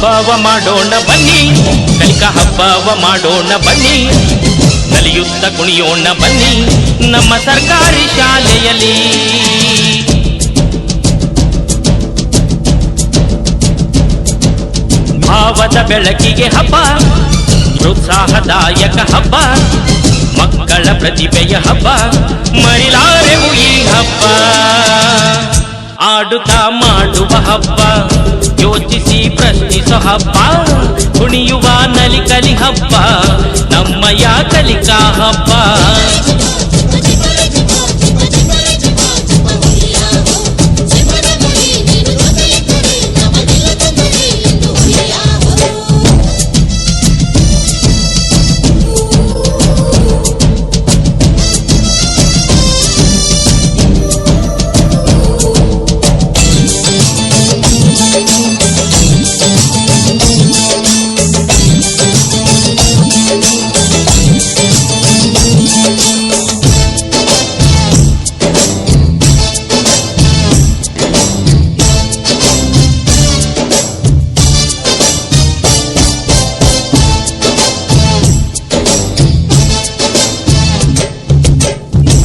ಹಬ್ಬವ ಮಾಡೋಣ ಬನ್ನಿ, ಕಲಿಕಾ ಹಬ್ಬವ ಮಾಡೋಣ ಬನ್ನಿ, ನಲಿಯುತ್ತ ಕುಣಿಯೋಣ ಬನ್ನಿ ನಮ್ಮ ಸರ್ಕಾರಿ ಶಾಲೆಯಲ್ಲಿ. ಭಾವದ ಬೆಳಕಿಗೆ ಹಬ್ಬ, ಪ್ರೋತ್ಸಾಹದಾಯಕ ಹಬ್ಬ, ಮಕ್ಕಳ ಪ್ರತಿಭೆಯ ಹಬ್ಬ, ಮರಿಲಾರೆವು ಈ ಹಬ್ಬ. ಆಡುತ್ತಾ ಮಾಡುವ ಹಬ್ಬ, ಯೋಚಿಸಿ ಪ್ರಶ್ನಿಸೋ ಹಬ್ಬ, ಕುಣಿಯುವ ನಲಿಕಲಿ ಹಬ್ಬ, ನಮ್ಮಯ ಕಲಿಕಾ ಹಬ್ಬ.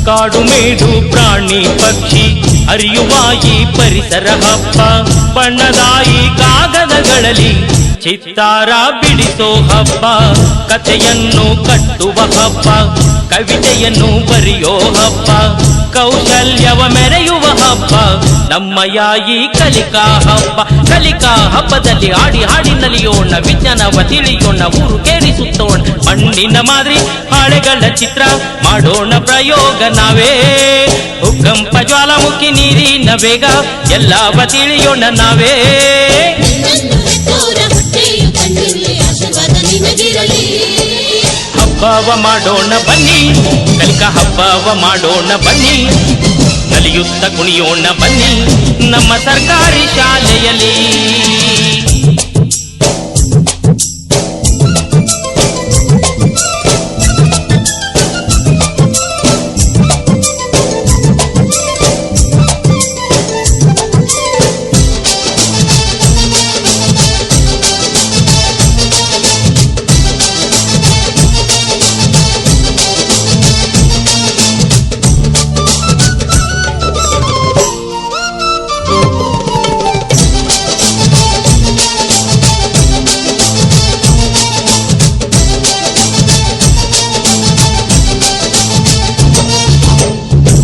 ಕಾಡು ಮೇಡು ಪ್ರಾಣಿ ಪಕ್ಷಿ ಅರಿಯುವ ಈ ಪರಿಸರ ಹಬ್ಬ, ಬಣ್ಣದಾಯಿ ಕಾಗದಗಳಲ್ಲಿ ಚಿತ್ತಾರ ಬಿಡಿಸೋ ಹಬ್ಬ, ಕಥೆಯನ್ನು ಕಟ್ಟುವ ಹಬ್ಬ, ಕವಿತೆಯನ್ನು ಬರೆಯೋ ಹಬ್ಬ, ಕೌಶಲ್ಯವ ಮೆರೆಯುವ ಹಬ್ಬ, ನಮ್ಮಯ ಈ ಕಲಿಕಾ ಹಬ್ಬ. ಕಲಿಕಾ ಹಬ್ಬದಲ್ಲಿ ಹಾಡಿ ಹಾಡಿ ನಲಿಯೋಣ, ವಿಜ್ಞಾನವ ತಿಳಿಯೋಣ, ಊರು ಕೇರಿಸುತ್ತೋಣ, ಮಣ್ಣಿನ ಮಾದರಿ ಹಾಳೆಗಳ ಚಿತ್ರ ಮಾಡೋಣ ಪ್ರಯೋಗ ನಾವೇ, ಭೂಕಂಪ ಜ್ವಾಲಾಮುಖಿ ನೀರಿನ ಬೇಗ ಎಲ್ಲವ ತಿಳಿಯೋಣ ನಾವೇ. ಹಬ್ಬವ ಮಾಡೋಣ ಬನ್ನಿ, ಕಲಿಕಾ ಹಬ್ಬವ ಮಾಡೋಣ ಬನ್ನಿ, ನಲಿಯುತ್ತ ಕುಣಿಯೋಣ ಬನ್ನಿ ನಮ್ಮ ಸರ್ಕಾರಿ ಶಾಲೆಯಲ್ಲಿ.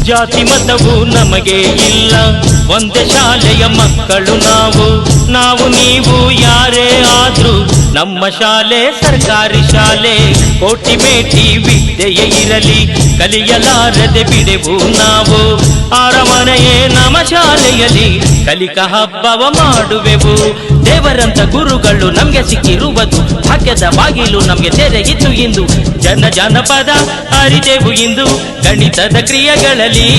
ಜಾತಿ ಮತವು ನಮಗೆ ಇಲ್ಲ, ಒಂದೇ ಶಾಲೆಯ ಮಕ್ಕಳು ನಾವು, ನಾವು ನೀವು ಯಾರೇ ಆದ್ರೂ ನಮ್ಮ ಶಾಲೆ ಸರ್ಕಾರಿ ಶಾಲೆ. ಕೋಟಿ ಮೇಟಿ ವಿದ್ಯೆಯೇ ಇರಲಿ ಕಲಿಯಲಾರದೆ ಬಿಡೆವು ನಾವು, ಅರಮನೆಯೇ ನಮ್ಮ ಶಾಲೆಯಲ್ಲಿ ಕಲಿಕಾ ಹಬ್ಬವ ಮಾಡುವೆವು. ದೇವರಂತ ಗುರುಗಳು ನಮ್ಗೆ ಸಿಕ್ಕಿರುವುದು, ಭಾಗ್ಯದ ಬಾಗಿಲು ನಮ್ಗೆ ತೆರೆಯಿತು ಇಂದು, ಜನಪದ ಅರಿದೆವು ಇಂದು ಗಣಿತದ ಕ್ರಿಯೆಗಳಲ್ಲಿ.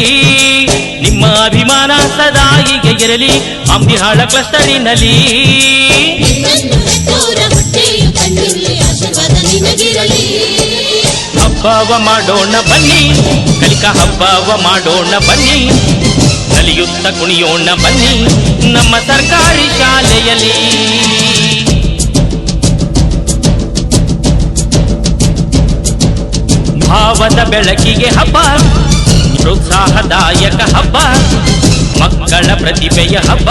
ನಿಮ್ಮ ಅಭಿಮಾನ ಸದಾ ಹೀಗೆ ಇರಲಿ ಅಂಬಿಹಾಳ ಕ್ಲಸ್ಟರಿನಲ್ಲಿ. ಹಬ್ಬವ ಮಾಡೋಣ ಬನ್ನಿ, ಕಲಿಕಾ ಹಬ್ಬವ ಮಾಡೋಣ ಬನ್ನಿ, ನಲಿಯುತ್ತ ಕುಣಿಯೋಣ ಬನ್ನಿ ನಮ್ಮ ಸರ್ಕಾರಿ ಶಾಲೆಯಲ್ಲಿ. ಭಾವದ ಬೆಳಕಿಗೆ ಹಬ್ಬ, ಪ್ರೋತ್ಸಾಹದಾಯಕ ಹಬ್ಬ, ಮಕ್ಕಳ ಪ್ರತಿಭೆಯ ಹಬ್ಬ,